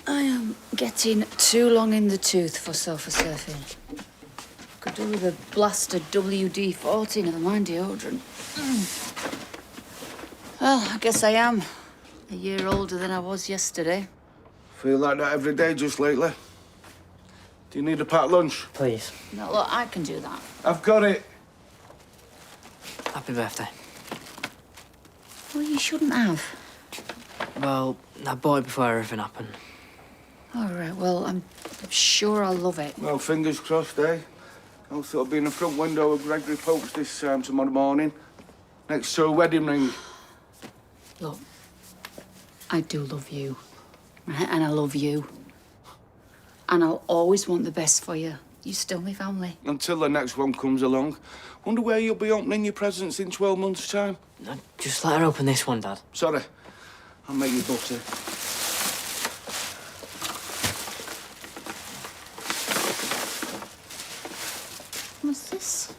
I am getting too long in the tooth for sofa surfing. Could do with a blasted WD-40, never mind deodorant. Well, I guess I am a year older than I was yesterday. Feel like that every day just lately. Do you need a packed lunch? Please. No, look, I can do that. I've got it. Happy birthday. Well, you shouldn't have. Well, I bought it before everything happened. All right, well, I'm sure I'll love it. Well, fingers crossed, eh? I'll sort of be in the front window of Gregory Pope's this tomorrow morning, next to a wedding ring. Look, I do love you, right? And I love you. And I'll always want the best for you. You're still my family. Until the next one comes along. Wonder where you'll be opening your presents in 12 months' time. No, just let her open this one, Dad. Sorry, I'll make you butter. What's this?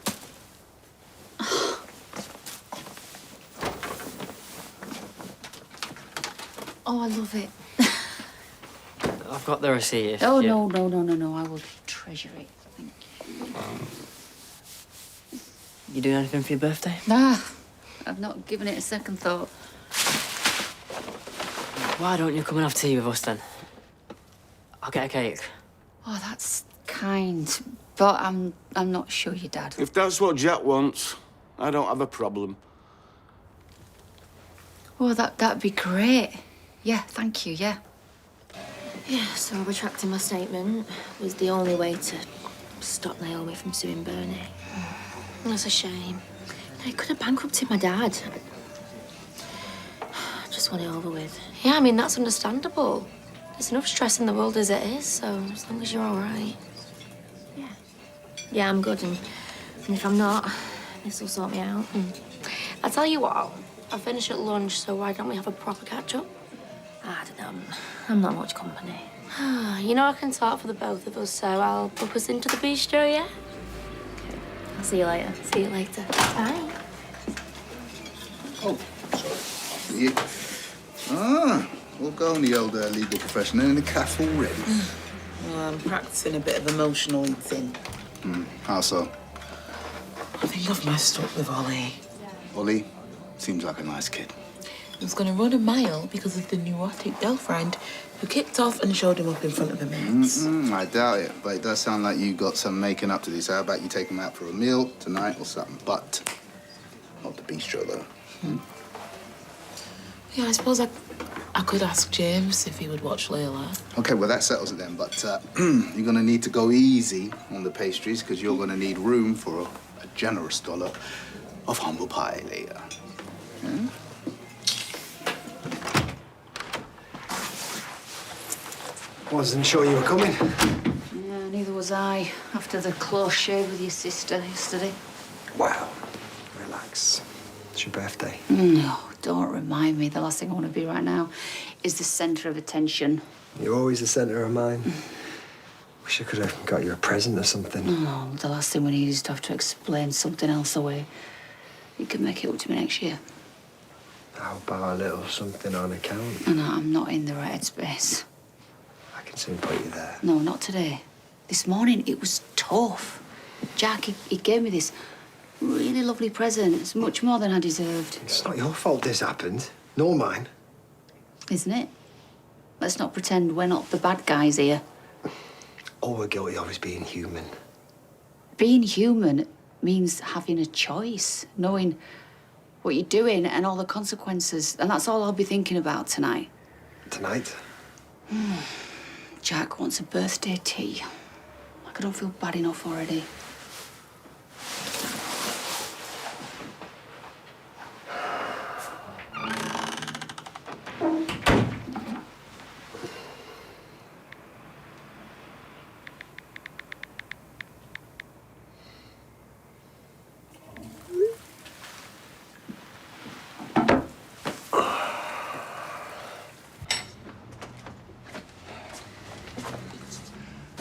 Oh, I love it. I've got the receipt. if Oh, you- no. I will treasure it. Thank you. You doing anything for your birthday? Ah, I've not given it a second thought. Why don't you come and have tea with us then? I'll get a cake. Oh, that's kind. But I'm not sure your dad. If that's what Jack wants, I don't have a problem. Oh, that'd be great. Yeah, thank you, yeah. Yeah, so retracting my statement was the only way to stop Naomi from suing Bernie. That's a shame. I could have bankrupted my dad. I just want it over with. Yeah, I mean, that's understandable. There's enough stress in the world as it is, so as long as you're all right. Yeah. Yeah, I'm good, and if I'm not, this will sort me out. I'll tell you what, I'll finish at lunch, so why don't we have a proper catch-up? I don't know, I'm not much company. You know I can talk for the both of us, so I'll book us into the bistro, yeah? Okay. I'll see you later. See you later. Bye. Oh, sorry. Yeah. Ah, we'll go on the old legal profession in the cafe already. Well, I'm practicing a bit of emotional eating. How so? I think I've messed up with Ollie. Ollie seems like a nice kid. He was going to run a mile because of the neurotic girlfriend who kicked off and showed him up in front of the mates. I doubt it, but it does sound like you got some making up to do. So how about you take him out for a meal tonight or something? But not the bistro, though. Yeah, I suppose I could ask James if he would watch Layla. Okay, well, that settles it then. But you're going to need to go easy on the pastries because you're going to need room for a generous dollop of humble pie later. Yeah? Wasn't sure you were coming. Yeah, neither was I, after the close shave with your sister yesterday. Wow. Relax. It's your birthday. No, don't remind me. The last thing I want to be right now is the centre of attention. You're always the centre of mine. Wish I could have got you a present or something. No, the last thing we need is to have to explain something else away. You can make it up to me next year. How about a little something on account? No, I'm not in the right headspace. I can soon put you there. No, not today. This morning, it was tough. Jack, he gave me this really lovely present. It's much more than I deserved. It's not your fault this happened, nor mine. Isn't it? Let's not pretend we're not the bad guys here. All we're guilty of is being human. Being human means having a choice, knowing what you're doing and all the consequences. And that's all I'll be thinking about tonight. Tonight? Jack wants a birthday tea. Like I don't feel bad enough already.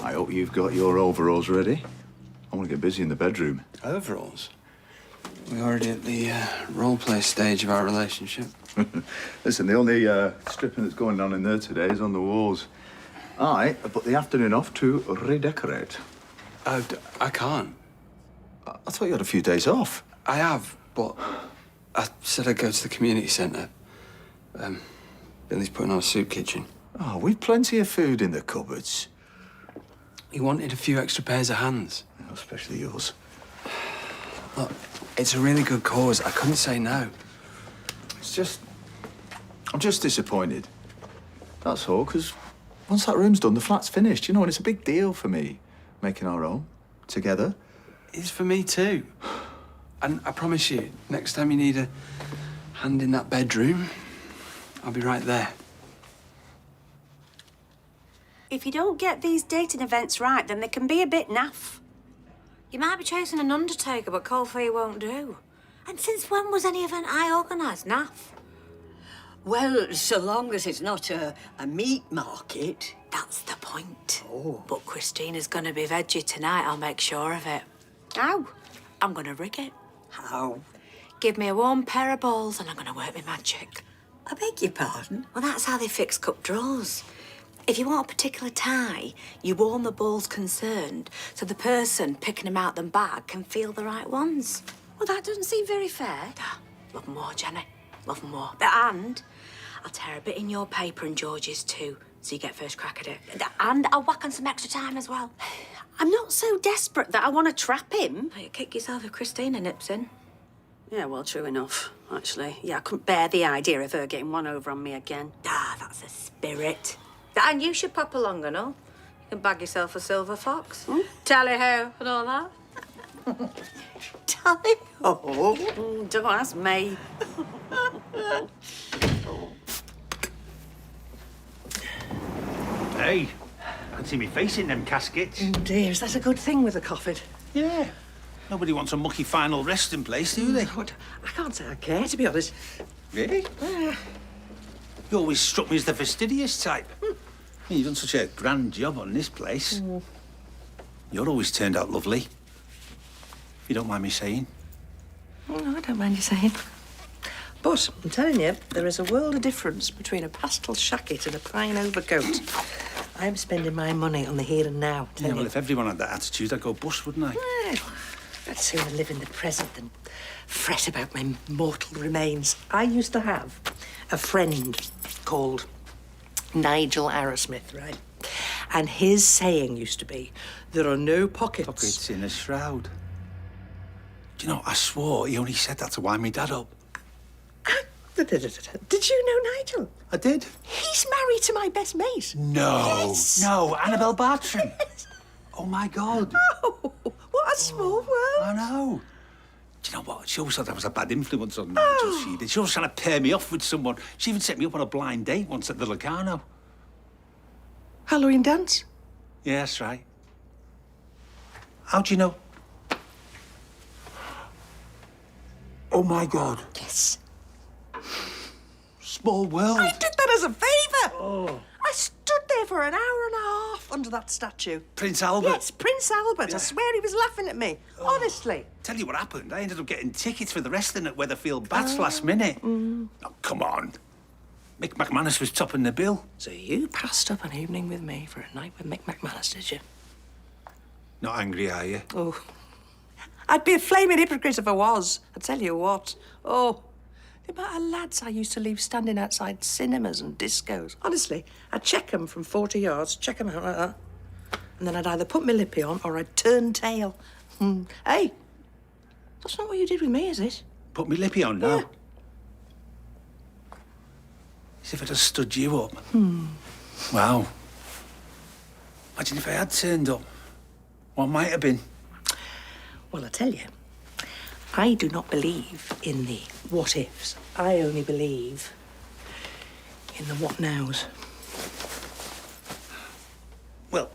I hope you've got your overalls ready. I want to get busy in the bedroom. Overalls? We're already at the role-play stage of our relationship. Listen, the only stripping that's going on in there today is on the walls. I put the afternoon off to redecorate. I can't. I thought you had a few days off. I have, but I said I'd go to the community centre. Billy's putting on a soup kitchen. Oh, we've plenty of food in the cupboards. He wanted a few extra pairs of hands. Especially yours. Look, it's a really good cause. I couldn't say no. I'm just disappointed. That's all, because once that room's done, the flat's finished, you know, and it's a big deal for me, making our own, together. It's for me too. And I promise you, next time you need a hand in that bedroom, I'll be right there. If you don't get these dating events right, then they can be a bit naff. You might be chasing an undertaker, but cold for you won't do. And since when was any event I organised naff? Well, so long as it's not a meat market. That's the point. Oh. But Christina's going to be veggie tonight, I'll make sure of it. How? I'm going to rig it. How? Give me a warm pair of balls and I'm going to work my magic. I beg your pardon? Well, that's how they fix cup drawers. If you want a particular tie, you warm the balls concerned so the person picking them out the bag can feel the right ones. Well, that doesn't seem very fair. Love them more, Jenny. Love them more. And I'll tear a bit in your paper and George's too, so you get first crack at it. And I'll whack on some extra time as well. I'm not so desperate that I want to trap him. You kick yourself if Christina nips in. Yeah, well, true enough, actually. Yeah, I couldn't bear the idea of her getting one over on me again. That's a spirit. And you should pop along and all. You can bag yourself a silver fox. Tally-ho and all that. Tally-ho? Don't ask me. Hey, I can see me face in them caskets. Oh dear, is that a good thing with a coffin? Yeah. Nobody wants a mucky final resting place, do they? What? I can't say I care, to be honest. Really? You always struck me as the fastidious type. You've done such a grand job on this place. You're always turned out lovely. If you don't mind me saying. No, I don't mind you saying. But I'm telling you, there is a world of difference between a pastel shacket and a pine overcoat. I'm spending my money on the here and now. Yeah, well, if everyone had that attitude, I'd go bust, wouldn't I? Well, I'd sooner live in the present than fret about my mortal remains. I used to have a friend called Nigel Arrowsmith, right? And his saying used to be, there are no pockets. Pockets in a shroud. Do you know, I swore he only said that to wind me dad up. Did you know Nigel? I did. He's married to my best mate. No. Yes. No, Annabelle Bartram. Yes. Oh, my God. Oh, what a small world. I know. Do you know what? She always thought I was a bad influence on Nigel, she did. She was trying to pair me off with someone. She even set me up on a blind date once at the Locarno. Halloween dance? Yeah, that's right. How do you know? Oh, my God. Yes. Small world. I did that as a favour. Oh. I stood there for an hour and a half under that statue. Prince Albert? Yes, Prince Albert. Yeah. I swear he was laughing at me. Honestly. Tell you what happened. I ended up getting tickets for the wrestling at Weatherfield Bats last minute. Oh, come on. Mick McManus was topping the bill. So you passed up an evening with me for a night with Mick McManus, did you? Not angry, are you? Oh. I'd be a flaming hypocrite if I was. I tell you what. Oh. The amount of lads I used to leave standing outside cinemas and discos. Honestly, I'd check them from 40 yards, check them out like that. And then I'd either put my lippy on or I'd turn tail. Hey, that's not what you did with me, is it? Put me lippy on now. Yeah. As if I'd have stood you up. Wow. Imagine if I had turned up. What might have been? Well, I tell you, I do not believe in the what-ifs. I only believe in the what-nows. Well,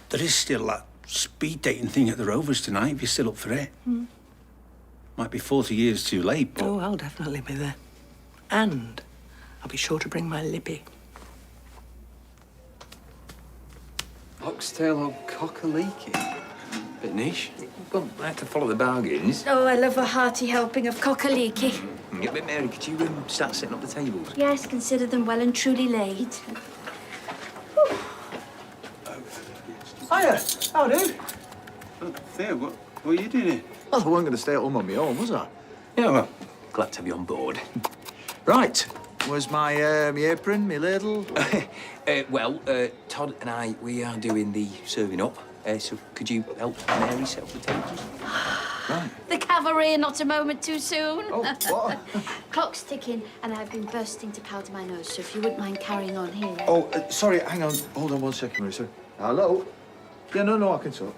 there is still that speed dating thing at the Rovers tonight, if you're still up for it. Might be 40 years too late, but... Oh, I'll definitely be there. And I'll be sure to bring my lippy. Oxtail or cock-a-leaky? Bit niche. Well, I have to follow the bargains. Oh, I love a hearty helping of cockaliki. Yeah, but Mary, could you start setting up the tables? Yes, consider them well and truly laid. Hiya, how do? Theo, what are you doing here? Well, I wasn't going to stay at home on my own, was I? Yeah, well, glad to have you on board. Right. Where's my apron, my ladle? Todd and I, we are doing the serving up. So could you help Mary set up the tables? Right. The cavalry are not a moment too soon. Oh, what? Clock's ticking, and I've been bursting to powder my nose, so if you wouldn't mind carrying on here. Oh, sorry, hang on. Hold on 1 second, Marissa. Hello? Yeah, no, I can talk.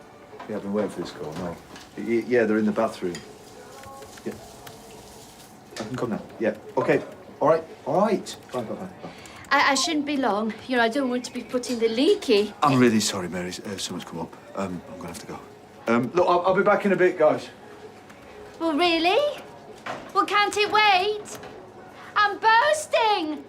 Yeah, I've been waiting for this call, no. Yeah, they're in the bathroom. Yeah. I can come now. Yeah, OK. All right. Bye. I shouldn't be long. You know, I don't want to be putting the leaky. I'm really sorry, Mary. Someone's come up. I'm going to have to go. Look, I'll be back in a bit, guys. Well, really? Well, can't it wait? I'm bursting!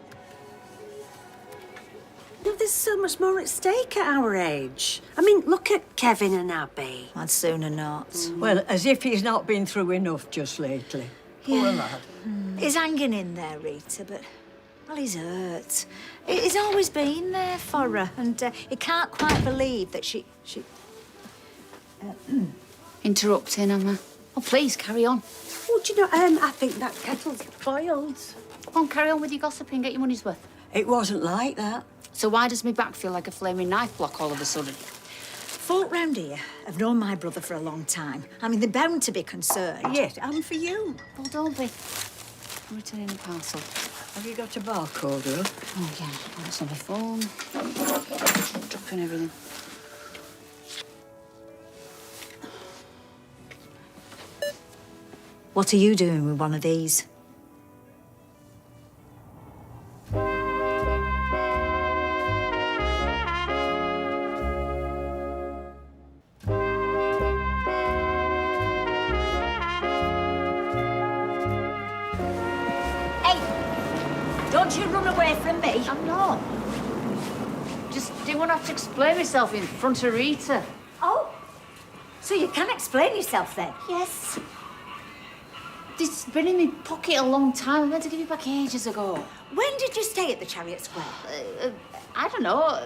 No, there's so much more at stake at our age. I mean, look at Kevin and Abby. I'd sooner not. Well, as if he's not been through enough just lately. Poor lad. He's hanging in there, Rita, but, well, he's hurt. He's always been there for her, and he can't quite believe that she... Interrupting, am I? Oh, please, carry on. Oh, do you know, I think that kettle's boiled. Come on, carry on with your gossiping, get your money's worth. It wasn't like that. So why does my back feel like a flaming knife block all of a sudden? Folk round here have known my brother for a long time. I mean, they're bound to be concerned. Yes, and for you. Well, don't be. I'm returning the parcel. Have you got a barcode, Will? Oh, yeah. Oh, it's on my phone. Dropping everything. What are you doing with one of these? Don't you run away from me. I'm not. Just didn't want to have to explain myself in front of Rita. Oh, so you can explain yourself then? Yes. This has been in my pocket a long time. I meant to give it back ages ago. When did you stay at the Chariot Square? I don't know.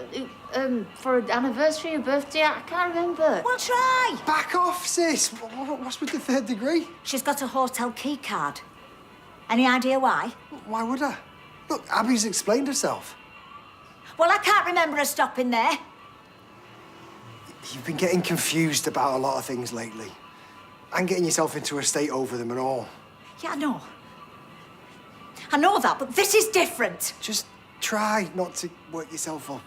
For an anniversary or birthday, I can't remember. Well, try. Back off, sis. What's with the 3rd degree? She's got a hotel key card. Any idea why? Why would I? Look, Abby's explained herself. Well, I can't remember her stopping there. You've been getting confused about a lot of things lately. And getting yourself into a state over them and all. Yeah, I know. I know that, but this is different. Just try not to work yourself up.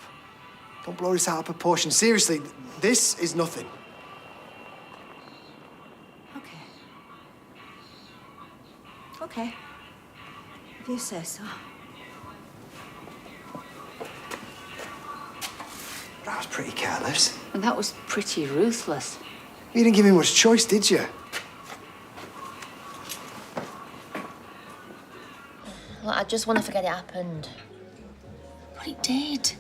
Don't blow this out of proportion. Seriously, this is nothing. Okay. If you say so. That was pretty careless. And that was pretty ruthless. You didn't give me much choice, did you? Well, I just want to forget it happened. But it did.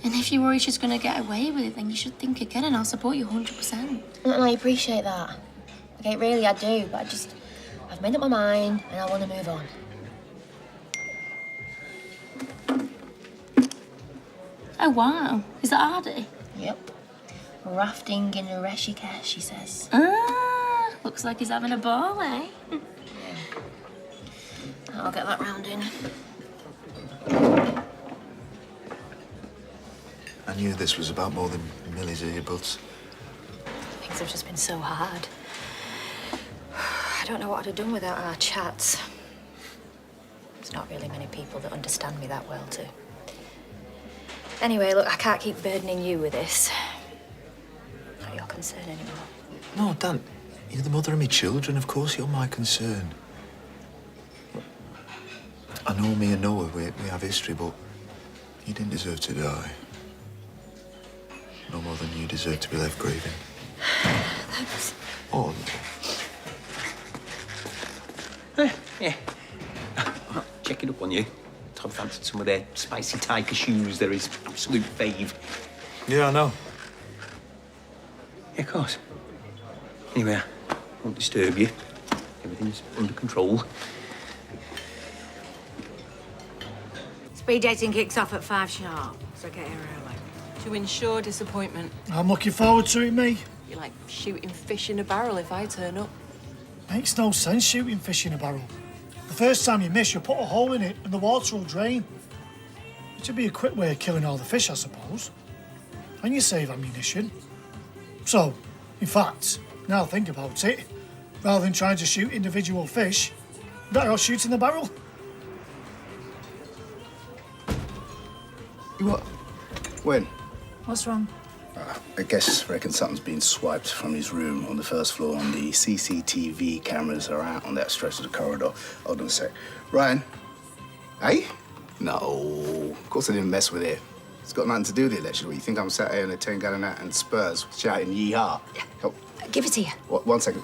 And if you worry she's going to get away with it, then you should think again, and I'll support you 100%. And I appreciate that. Okay, really, I do. But I've made up my mind, and I want to move on. Oh, wow. Is that Ardy? Yep. Rafting in Rishikesh, she says. Ah, looks like he's having a ball, eh? Yeah. I'll get that round in. I knew this was about more than Millie's earbuds. Things have just been so hard. I don't know what I'd have done without our chats. There's not really many people that understand me that well, too. Anyway, look, I can't keep burdening you with this. Not your concern anymore. No, Dan, you're the mother of my children. Of course you're my concern. I know me and Noah, we have history, but you didn't deserve to die. No more than you deserve to be left grieving. Thanks. Oh, Yeah. Checking up on you. Todd fancied some of their spicy tiger shoes. They're his absolute fave. yeah, I know. Yeah, of course. Anyway, I won't disturb you. Everything's under control. Speed dating kicks off at 5 sharp, so get here early. To ensure disappointment. I'm looking forward to it, me. You're like shooting fish in a barrel if I turn up. Makes no sense shooting fish in a barrel. The first time you miss, you put a hole in it and the water will drain. It should be a quick way of killing all the fish, I suppose. And you save ammunition. So, in fact, now think about it, rather than trying to shoot individual fish, better off shooting the barrel. What? When? What's wrong? I reckon something's been swiped from his room on the first floor and the CCTV cameras are out on that stretch of the corridor. Hold on a sec. Ryan? Hey? No, of course I didn't mess with it. It's got nothing to do with the election. What, you think I'm sat here in a 10-gallon hat and Spurs shouting yee-haw? Oh. Give it here. One second.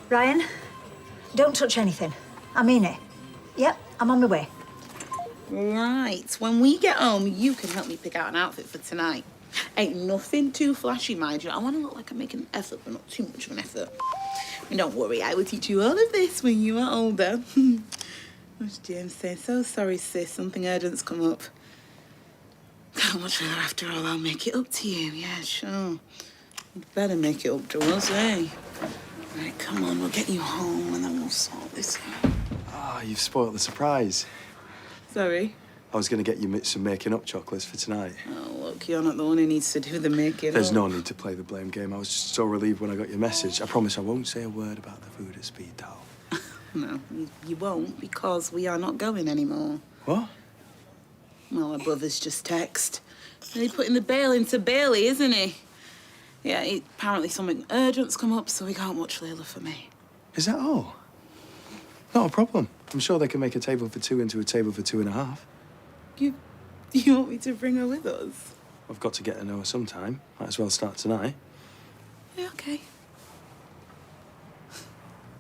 Ryan, don't touch anything. I mean it. Yep, I'm on my way. Right. When we get home, you can help me pick out an outfit for tonight. Ain't nothing too flashy, mind you. I want to look like I'm making an effort, but not too much of an effort. And don't worry, I will teach you all of this when you are older. What's James saying? So sorry, sis. Something urgent's come up. How much longer after all? I'll make it up to you. Yeah, sure. You'd better make it up to us, eh? Right, come on. We'll get you home and then we'll sort this out. Ah, you've spoiled the surprise. Sorry? I was going to get you some making up chocolates for tonight. Oh, look, you're not the one who needs to do the making There's up. no need to play the blame game. I was just so relieved when I got your message. I promise I won't say a word about the food at Speed Dial. No, you won't, because we are not going anymore. What? Well, my brother's just text. He's putting the bail into Bailey, isn't he? Yeah, apparently something urgent's come up, so he can't watch Layla for me. Is that all? Not a problem. I'm sure they can make a table for two into a table for 2.5. You want me to bring her with us? I've got to get to know her sometime. Might as well start tonight. Yeah, okay.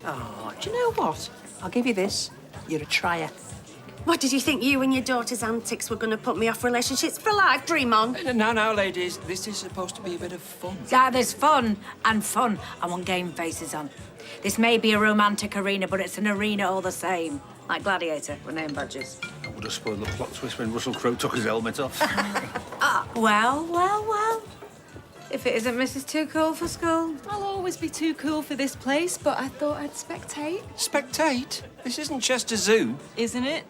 Oh, do you know what? I'll give you this. You're a trier. What, did you think you and your daughter's antics were going to put me off relationships for life? Dream on. Now, ladies, this is supposed to be a bit of fun. Yeah, there's fun and fun. I want game faces on. This may be a romantic arena, but it's an arena all the same. Like Gladiator, with name badges. I would have spoiled the plot twist when Russell Crowe took his helmet off. Well. If it isn't Mrs. Too Cool for school. I'll always be too cool for this place, but I thought I'd spectate. Spectate? This isn't Chester Zoo. Isn't it?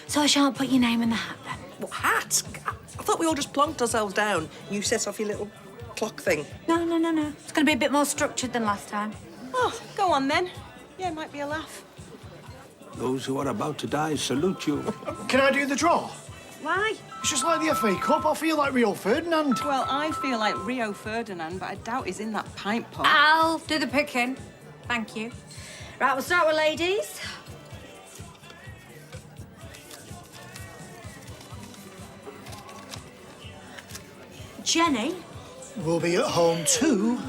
So I shan't put your name in the hat, then? What, hat? I thought we all just plonked ourselves down. You set off your little clock thing. No. It's going to be a bit more structured than last time. Oh, go on then. Yeah, might be a laugh. Those who are about to die salute you. Can I do the draw? Why? It's just like the FA Cup. I feel like Rio Ferdinand. Well, I feel like Rio Ferdinand, but I doubt he's in that pint pot. I'll do the picking. Thank you. Right, we'll start with ladies. Jenny? We'll be at home too.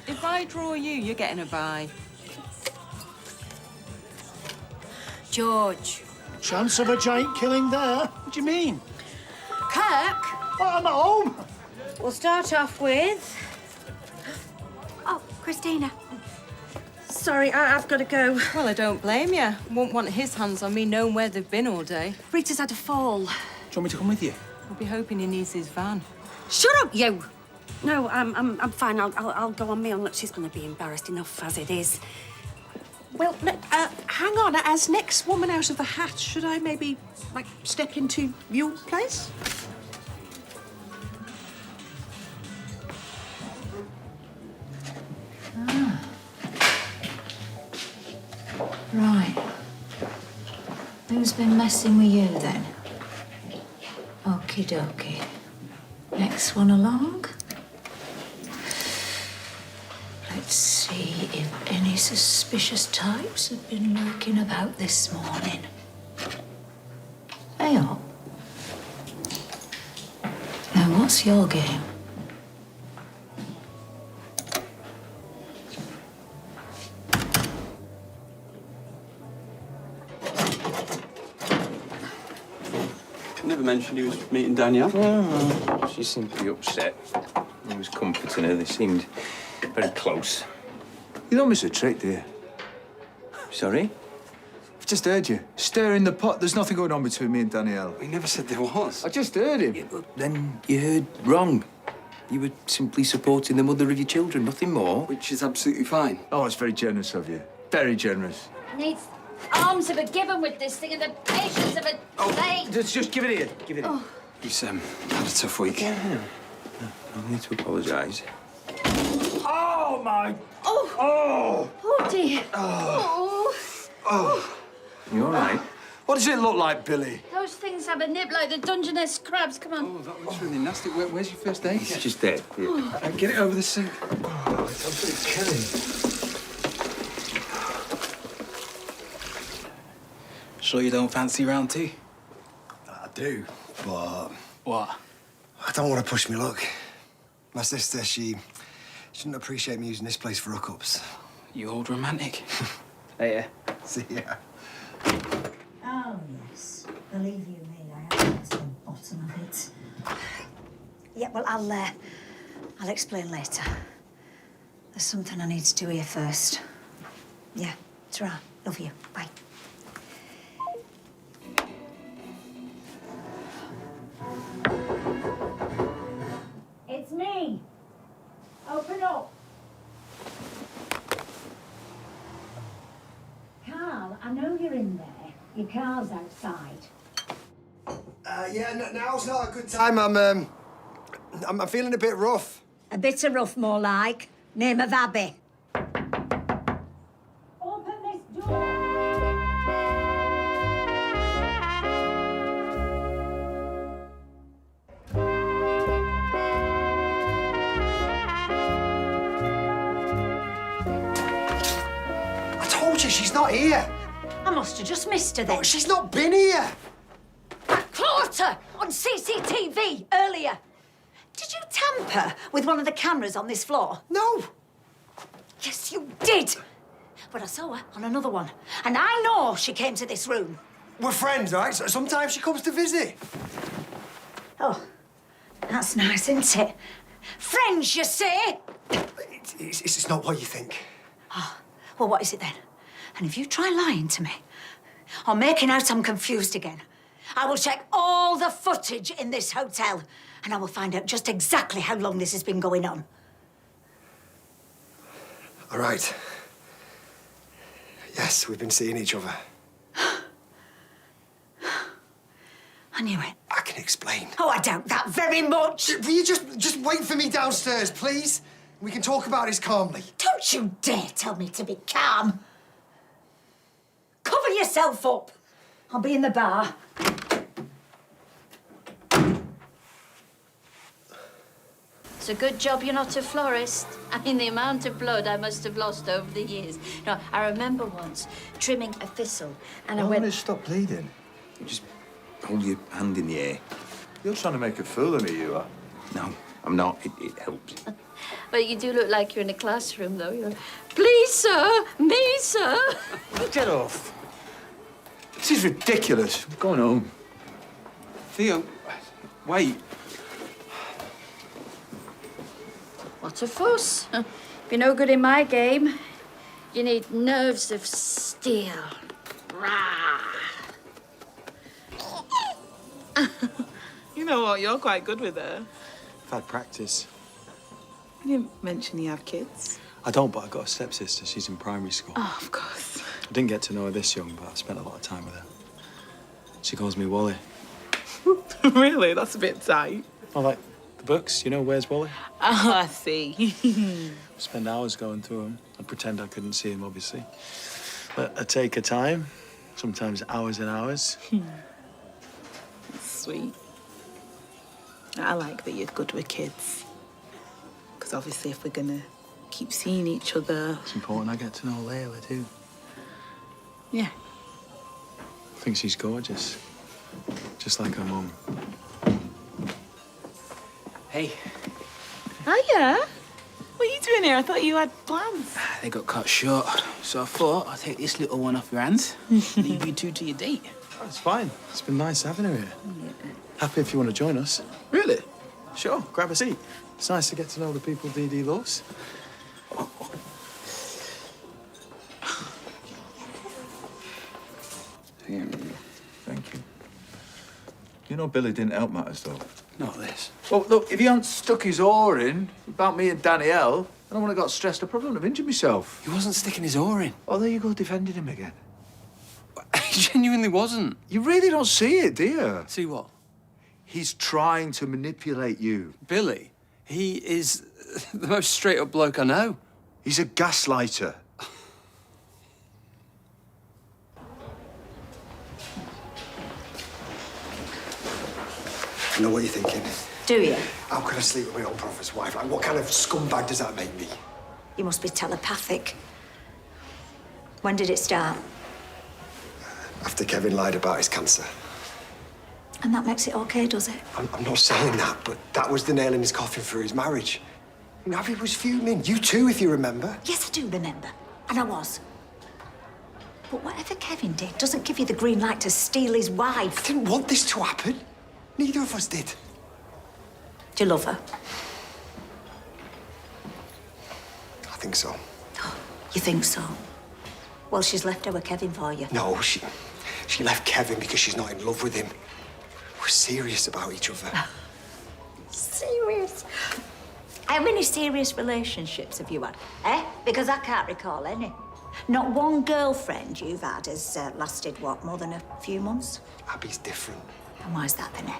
If I draw you, you're getting a bye. George. Chance of a giant killing there. What do you mean? Kirk? I'm at home. We'll start off with... Oh, Christina. Sorry, I've got to go. Well, I don't blame you. Won't want his hands on me knowing where they've been all day. Rita's had a fall. Do you want me to come with you? I'll be hoping he needs his van. Shut up, you! No, I'm fine. I'll go on me own. Look, she's going to be embarrassed enough as it is. Well, hang on. As next woman out of the hat, should I maybe, like, step into your place? Right. Who's been messing with you, then? Okie dokie. Next one along. Let's see if any suspicious types have been lurking about this morning. Hey, up. Now, what's your game? Never mentioned he was meeting Danielle. She seemed to be upset. I was comforting her. They seemed Very close. You don't miss a trick, do you? Sorry? I've just heard you. Stirring the pot. There's nothing going on between me and Danielle. He never said there was. I just heard him. Yeah, well, then you heard wrong. You were simply supporting the mother of your children, nothing more. Which is absolutely fine. Oh, it's very generous of you. Very generous. Needs arms of a gibbon with this thing and the patience of a plate. Just give it here. Give it here. He's had a tough week. No need to apologise. Oh, my... Oh dear. Oh. You all right? What does it look like, Billy? Those things have a nib like the Dungeness crabs. Come on. Oh, that looks really nasty. Where's your first aid? It's just there. Yeah. Get it over the sink. Oh, it's absolutely killing. Sure you don't fancy round two? I do, but What? I don't want to push my luck. My sister, she shouldn't appreciate me using this place for hookups. You old romantic. Yeah. See ya. Oh, yes. Believe you me, I have got to the bottom of it. Yeah, well, I'll explain later. There's something I need to do here first. Yeah, ta-ra. Love you. Bye. It's me. Open up. Carl, I know you're in there. Your car's outside. Yeah, now's not a good time. I'm feeling a bit rough. A bit of rough, more like. Name of Abby. Open this door. I told you, she's not here. I must have just missed her then. Look, she's not been here. I caught her on CCTV earlier. Did you tamper with one of the cameras on this floor? No. Yes, you did. But I saw her on another one. And I know she came to this room. We're friends, right? So sometimes she comes to visit. Oh, that's nice, isn't it? Friends, you say? It's not what you think. Oh, well, what is it then? And if you try lying to me, or making out I'm confused again, I will check all the footage in this hotel, and I will find out just exactly how long this has been going on. All right. Yes, we've been seeing each other. I knew it. I can explain. Oh, I doubt that very much. Will you just wait for me downstairs, please? We can talk about this calmly. Don't you dare tell me to be calm. Cover yourself up. I'll be in the bar. It's a good job you're not a florist. I mean, the amount of blood I must have lost over the years. No, I remember once trimming a thistle, and I I'm went... gonna stop bleeding. Just hold your hand in the air. You're trying to make a fool of me, you are. No, I'm not. It helps. But you do look like you're in a classroom, though. You're, please, sir, me, sir. Get off. This is ridiculous. I'm going home. Theo, wait. What a fuss. Be no good in my game. You need nerves of steel. Rah. You know what? You're quite good with her. I've had practice. You didn't mention you have kids. I don't, but I've got a stepsister. She's in primary school. Oh, of course. I didn't get to know her this young, but I've spent a lot of time with her. She calls me Wally. Really? That's a bit tight. I like the books, you know, Where's Wally? Oh, I see. Spend hours going through them. I'd pretend I couldn't see him, obviously. But I take her time, sometimes hours and hours. Sweet. I like that you're good with kids. Because obviously if we're going to keep seeing each other... It's important I get to know Layla, too. Yeah. I think she's gorgeous. Just like her mum. Hey. Hiya. What are you doing here? I thought you had plans. They got cut short, so I thought I'd take this little one off your hands. Leave you two to your date. Oh, it's fine. It's been nice having her here. Happy if you want to join us. Really? Sure, grab a seat. It's nice to get to know the people Dee Dee loves. Thank you. You know Billy didn't help matters, though. Not this. Well, look, if he hadn't stuck his oar in about me and Danielle, I don't want to got stressed. I probably wouldn't have injured myself. He wasn't sticking his oar in. Oh, there you go, defending him again. He genuinely wasn't. You really don't see it, do you? See what? He's trying to manipulate you. Billy, he is the most straight-up bloke I know. He's a gaslighter. I know what you're thinking. Do you? How can I sleep with my own prophet's wife? Like, what kind of scumbag does that make me? You must be telepathic. When did it start? After Kevin lied about his cancer. And that makes it okay, does it? I'm not saying that, but that was the nail in his coffin for his marriage. And Abby was fuming. You too, if you remember. Yes, I do remember. And I was. But whatever Kevin did doesn't give you the green light to steal his wife. I didn't want this to happen. Neither of us did. Do you love her? I think so. You think so? Well, she's left her with Kevin for you. No, she left Kevin because she's not in love with him. We're serious about each other. Serious? How many serious relationships have you had? Eh? Because I can't recall any. Not one girlfriend you've had has lasted, what, more than a few months? Abby's different. And why's that then, eh?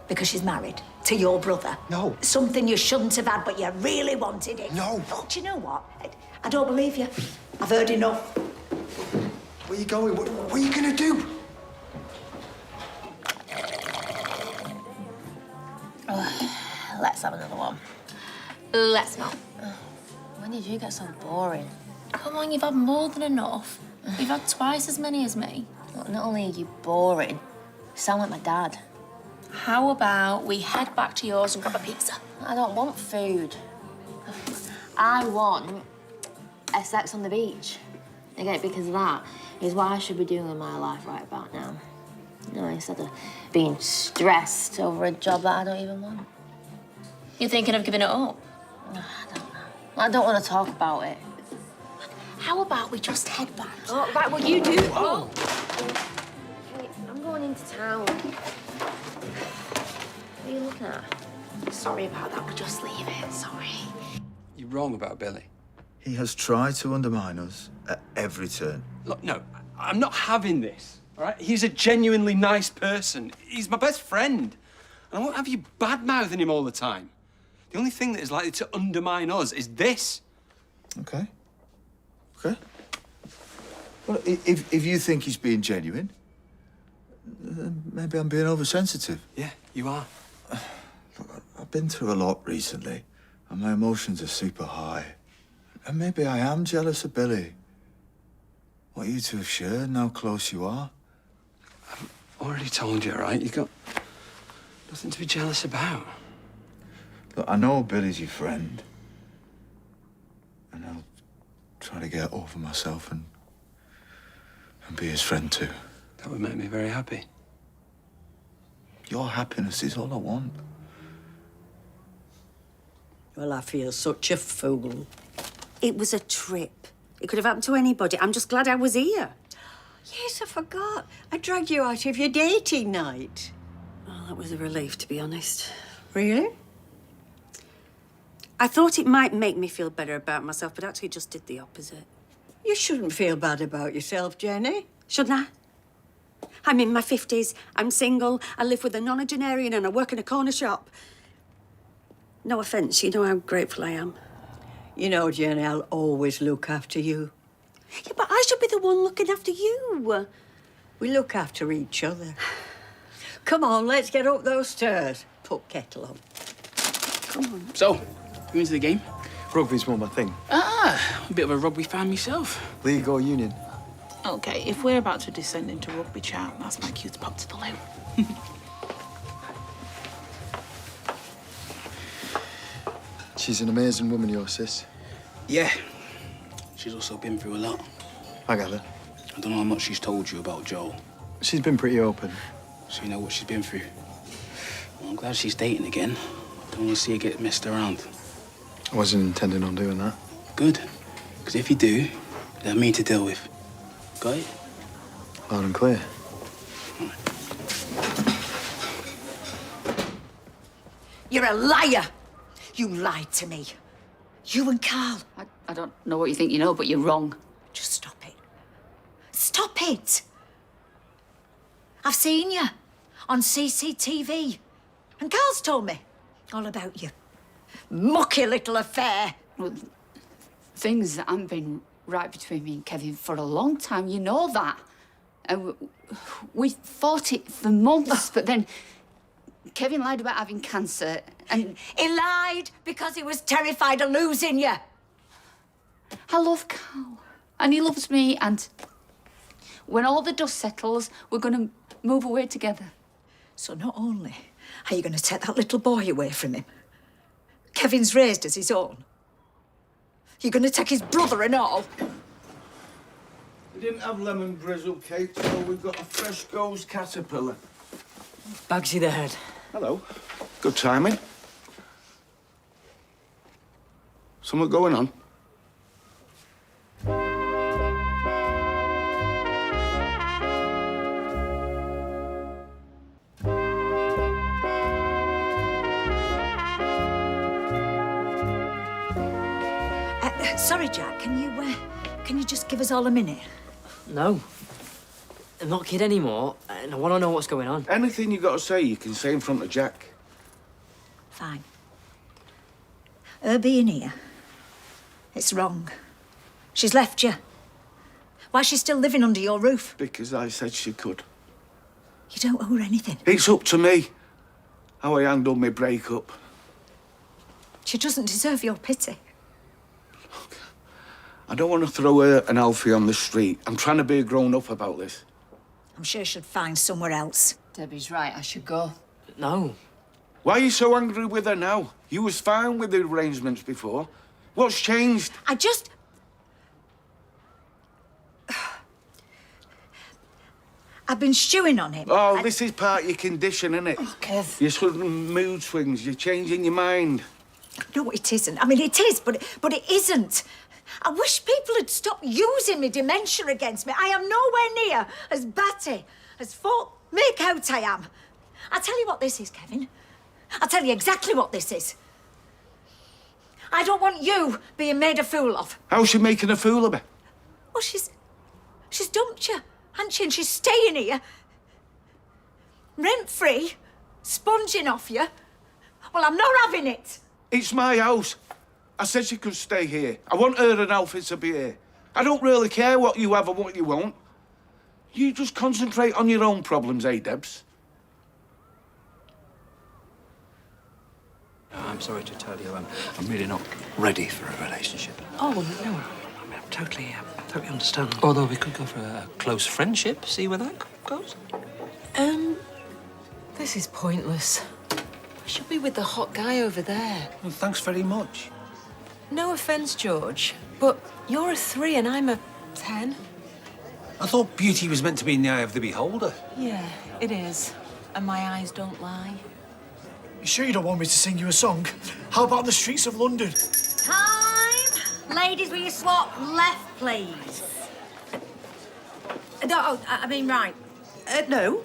Because she's married to your brother? No. Something you shouldn't have had, but you really wanted it? No. Do you know what? I don't believe you. I've heard enough. Where are you going? What are you gonna do? Let's have another one. Let's not. When did you get so boring? Come on, you've had more than enough. You've had twice as many as me. Look, not only are you boring, you sound like my dad. How about we head back to yours and grab a pizza? I don't want food. I want a sex on the beach. Okay, because that is what I should be doing with my life right about now. You know, instead of being stressed over a job that I don't even want. You're thinking of giving it up? I don't know. I don't want to talk about it. How about we just head back? Oh, right, well, you do. Oh. Wait, I'm going into town. What are you looking at? Sorry about that, we'll just leave it. Sorry. You're wrong about Billy. He has tried to undermine us at every turn. Look, no, I'm not having this, all right? He's a genuinely nice person. He's my best friend. And I won't have you bad-mouthing him all the time. The only thing that is likely to undermine us is this. Okay. Okay. Well, if you think he's being genuine, then maybe I'm being oversensitive. Yeah, you are. Look, I've been through a lot recently, and my emotions are super high. And maybe I am jealous of Billy. What you two have shared and how close you are. I've already told you, all right? You've got nothing to be jealous about. Look, I know Billy's your friend. And I'll try to get over myself and be his friend too. That would make me very happy. Your happiness is all I want. Well, I feel such a fool. It was a trip. It could have happened to anybody. I'm just glad I was here. Yes, I forgot. I dragged you out of your dating night. Oh, that was a relief, to be honest. Really? I thought it might make me feel better about myself, but actually it just did the opposite. You shouldn't feel bad about yourself, Jenny. Shouldn't I? I'm in my 50s, I'm single, I live with a nonagenarian and I work in a corner shop. No offence, you know how grateful I am. You know, Jenny, I'll always look after you. Yeah, but I should be the one looking after you. We look after each other. Come on, let's get up those stairs. Put kettle on. Come on. So, you into the game? Rugby's more my thing. Ah, a bit of a rugby fan myself. League or union? Okay, if we're about to descend into rugby chat, that's my cue to pop to the loo. She's an amazing woman, your sis. Yeah. She's also been through a lot. I gather. I don't know how much she's told you about Joel. She's been pretty open. So you know what she's been through. Well, I'm glad she's dating again. Don't want to see her get messed around. I wasn't intending on doing that. Good. Because if you do, they're me to deal with. Got it? Loud and clear. You're a liar. You lied to me. You and Carl. I don't know what you think you know, but you're wrong. Just stop it. Stop it. I've seen you on CCTV. And Carl's told me all about you. Mucky little affair. Well, things that haven't been right between me and Kevin for a long time, you know that. We fought it for months, but then Kevin lied about having cancer and... He lied because he was terrified of losing you. I love Carl, and he loves me, and when all the dust settles, we're going to move away together. So not only are you going to take that little boy away from him, Kevin's raised as his own, you're going to take his brother and all. We didn't have lemon drizzle cake, so we've got a fresh goes caterpillar. Bugsy the head. Hello. Good timing. Something going on? Sorry, Jack, can you just give us all a minute? No. I'm not kid anymore, and I want to know what's going on. Anything you got to say, you can say in front of Jack. Fine. Her being here, it's wrong. She's left you. Why's she still living under your roof? Because I said she could. You don't owe her anything. It's up to me how I handled my breakup. She doesn't deserve your pity. I don't want to throw her and Alfie on the street. I'm trying to be a grown-up about this. I'm sure she'd find somewhere else. Debbie's right, I should go. No. Why are you so angry with her now? You was fine with the arrangements before. What's changed? I've been stewing on him. Oh, this is part of your condition, isn't it? Oh, Kev. Your sudden mood swings, you're changing your mind. No, it isn't. I mean, it is, but it isn't. I wish people had stopped using my dementia against me. I am nowhere near as batty as folk make out I am. I'll tell you what this is, Kevin. I'll tell you exactly what this is. I don't want you being made a fool of. How's she making a fool of me? Well, she's dumped you, hasn't she? And she's staying here, rent-free, sponging off you. Well, I'm not having it. It's my house. I said she could stay here. I want her and Alfie to be here. I don't really care what you have and what you won't. You just concentrate on your own problems, eh, Debs? I'm sorry to tell you, I'm really not ready for a relationship. Oh, no. I mean, I totally understand. Although we could go for a close friendship, see where that goes. This is pointless. I should be with the hot guy over there. Well, thanks very much. No offence, George, but you're a 3 and I'm a 10. I thought beauty was meant to be in the eye of the beholder. Yeah, it is. And my eyes don't lie. You sure you don't want me to sing you a song? How about the streets of London? Time! Ladies, will you swap left, please? No, I mean, right. No,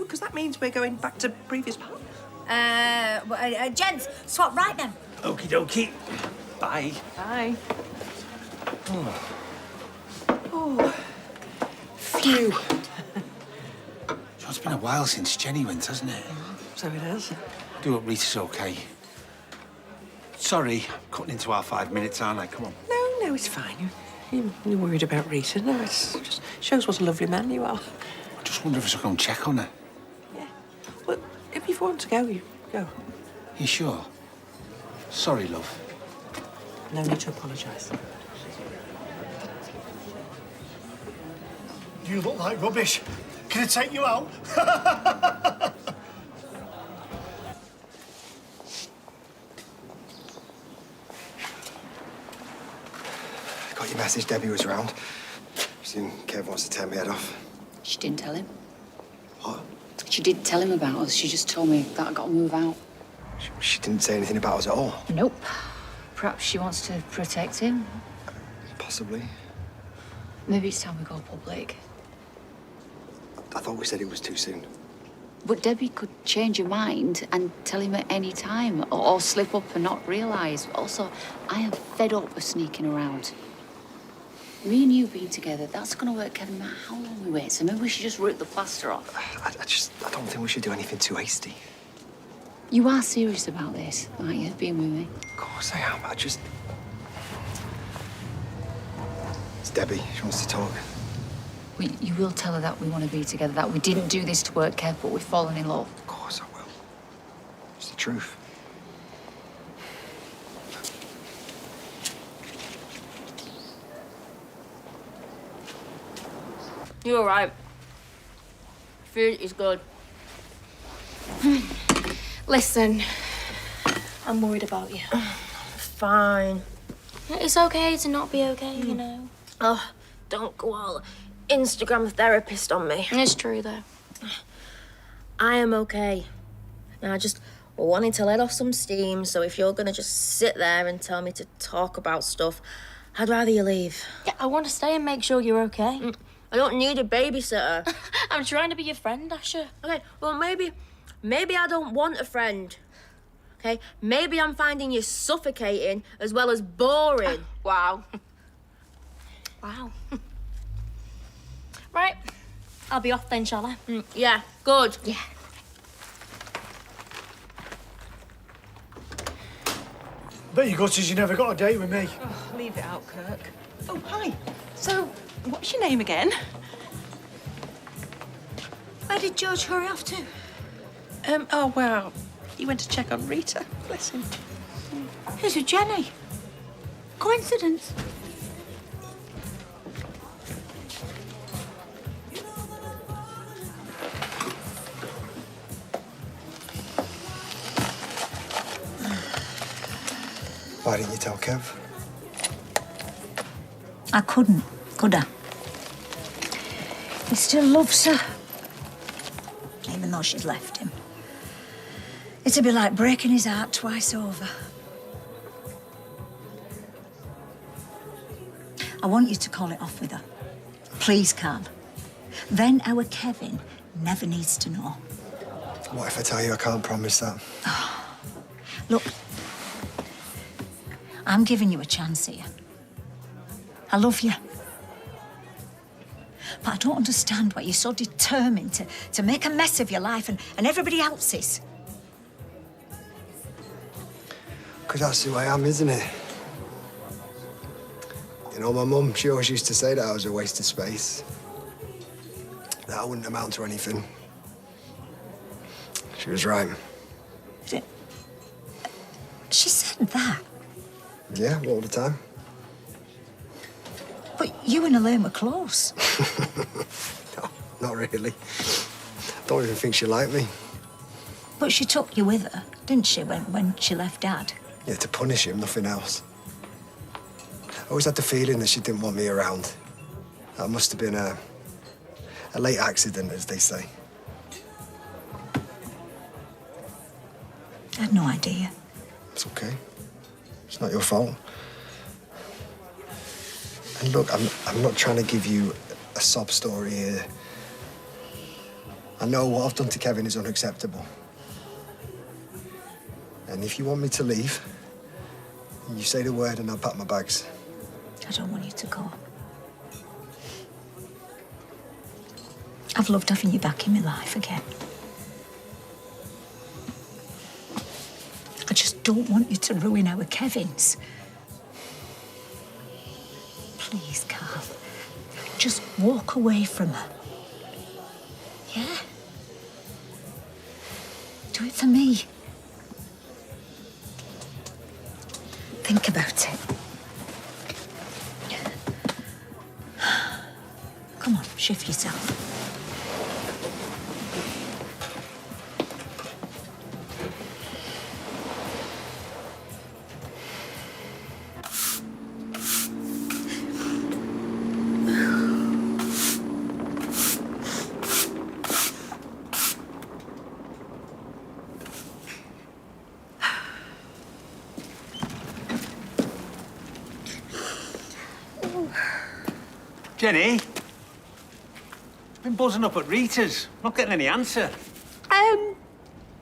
because that means we're going back to previous part. Gents, swap right then. Okie dokie. Bye. Bye. Oh, phew. So it's been a while since Jenny went, hasn't it? So it has. Do hope Rita's okay. Sorry, I'm cutting into our 5 minutes, aren't I? Come on. No, it's fine. You're worried about Rita. No, it just shows what a lovely man you are. I just wonder if I should go and check on her. Well, if you want to go, you go. You sure? Sorry, love. No need to apologise. You look like rubbish. Can I take you out? Got your message, Debbie was round. Presume Kev wants to tear my head off. She didn't tell him. What? She didn't tell him about us. She just told me that I got to move out. She didn't say anything about us at all. Nope. Perhaps she wants to protect him. Possibly. Maybe it's time we go public. I thought we said it was too soon. But Debbie could change her mind and tell him at any time, or slip up and not realise. Also, I am fed up of sneaking around. Me and you being together, that's going to work, Kevin, no matter how long we wait. So maybe we should just rip the plaster off. I don't think we should do anything too hasty. You are serious about this, aren't you, being with me? Of course I am. It's Debbie. She wants to talk. Well, you will tell her that we want to be together, that we didn't do this to work, Kev, but we've fallen in love. Of course I will. It's the truth. You're right. Food is good. Listen, I'm worried about you. Fine. It's okay to not be okay, you know. Oh, don't go all Instagram therapist on me. It's true, though. I am okay. And I just wanted to let off some steam, so if you're gonna just sit there and tell me to talk about stuff, I'd rather you leave. Yeah, I want to stay and make sure you're okay. I don't need a babysitter. I'm trying to be your friend, Asher. Okay, well, maybe I don't want a friend. Okay, maybe I'm finding you suffocating as well as boring. Wow. Wow. Right, I'll be off then, shall I? Yeah, good. Yeah. Bet your guts is you never got a date with me. Oh, leave it out, Kirk. Oh, hi. So, what's your name again? Where did George hurry off to? Oh, well, he went to check on Rita. Bless him. Who's with Jenny? Coincidence? Why didn't you tell Kev? I couldn't, could I? He still loves her, even though she's left him. It'd be like breaking his heart twice over. I want you to call it off with her. Please, Carl. Then our Kevin never needs to know. What if I tell you I can't promise that? Look, I'm giving you a chance here. I love you. But I don't understand why you're so determined to make a mess of your life and everybody else's. Because that's who I am, isn't it? You know, my mum, she always used to say that I was a waste of space. That I wouldn't amount to anything. She was right. She said that. Yeah, all the time. But you and Elaine were close. No, not really. Don't even think she liked me. But she took you with her, didn't she, when she left Dad? Yeah, to punish him, nothing else. I always had the feeling that she didn't want me around. That must have been a late accident, as they say. I had no idea. It's okay. It's not your fault. And look, I'm not trying to give you a sob story here. I know what I've done to Kevin is unacceptable. And if you want me to leave, you say the word and I'll pack my bags. I don't want you to go. I've loved having you back in my life again. I just don't want you to ruin our Kevins. Please, Carl. Just walk away from her. Yeah? Do it for me. Think about it. Come on, shift yourself. Jenny? Been buzzing up at Rita's. Not getting any answer.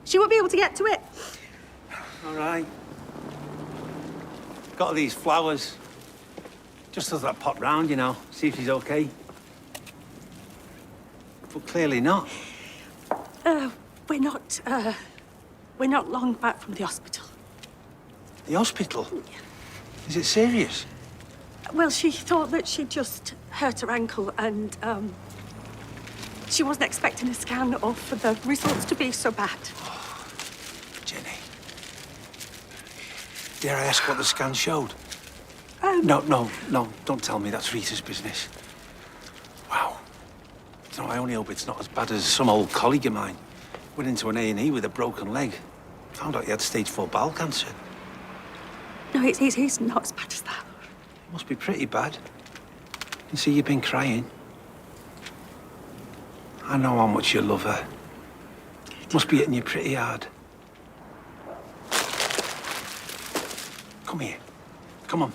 She won't be able to get to it. All right. Got all these flowers. Just thought I'd pop round, you know, see if she's okay. But clearly not. We're not long back from the hospital. The hospital? Is it serious? Well, she thought that she'd just hurt her ankle and, she wasn't expecting a scan or for the results to be so bad. Jenny. Dare I ask what the scan showed? No, don't tell me that's Rita's business. Wow. No, I only hope it's not as bad as some old colleague of mine. Went into an A&E with a broken leg. Found out he had stage 4 bowel cancer. No, it's not as bad as that. It must be pretty bad. You see, you've been crying. I know how much you love her. Must be hitting you pretty hard. Come here. Come on.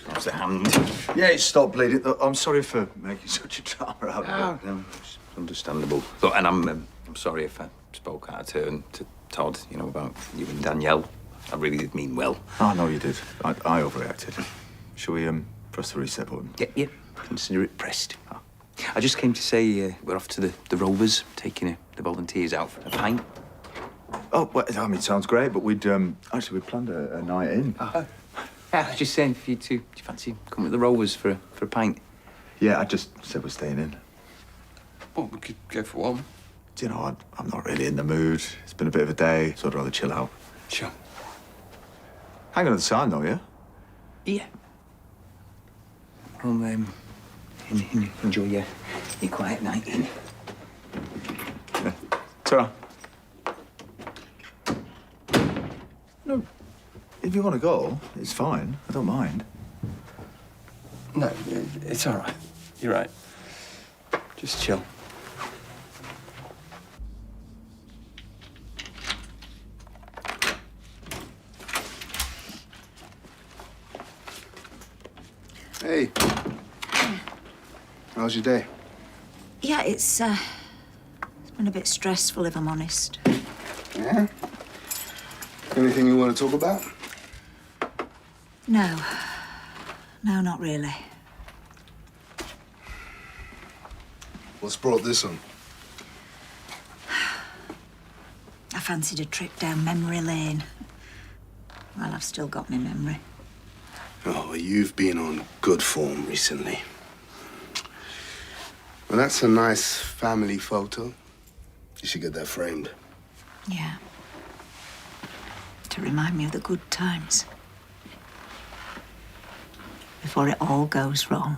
How's the hand? Yeah, it stopped bleeding. I'm sorry for making such a drama out of it. No, it's understandable. Look, and I'm sorry if I spoke out of turn to Todd, you know, about you and Danielle. I really did mean well. I know you did. I overreacted. Shall we press the reset button? Yeah. Consider it pressed. I just came to say we're off to the Rovers, taking the volunteers out for a pint. Oh, well, I mean, it sounds great, but we'd planned a night in. Yeah, I was just saying for you two. Do you fancy coming to the Rovers for a pint? Yeah, I just said we're staying in. Well, we could go for one. Do you know, I'm not really in the mood. It's been a bit of a day, so I'd rather chill out. Sure. Hang on to the sign, though, yeah? Yeah. Well, enjoy your quiet night in. Yeah. Ta-ra. No, if you want to go, it's fine. I don't mind. No, it's all right. You're right. Just chill. Hey. How's your day? Yeah, it's been a bit stressful, if I'm honest. Yeah? Anything you want to talk about? No. No, not really. What's brought this on? I fancied a trip down memory lane. Well, I've still got my memory. Oh, well, you've been on good form recently. Well, that's a nice family photo. You should get that framed. Yeah. To remind me of the good times. Before it all goes wrong.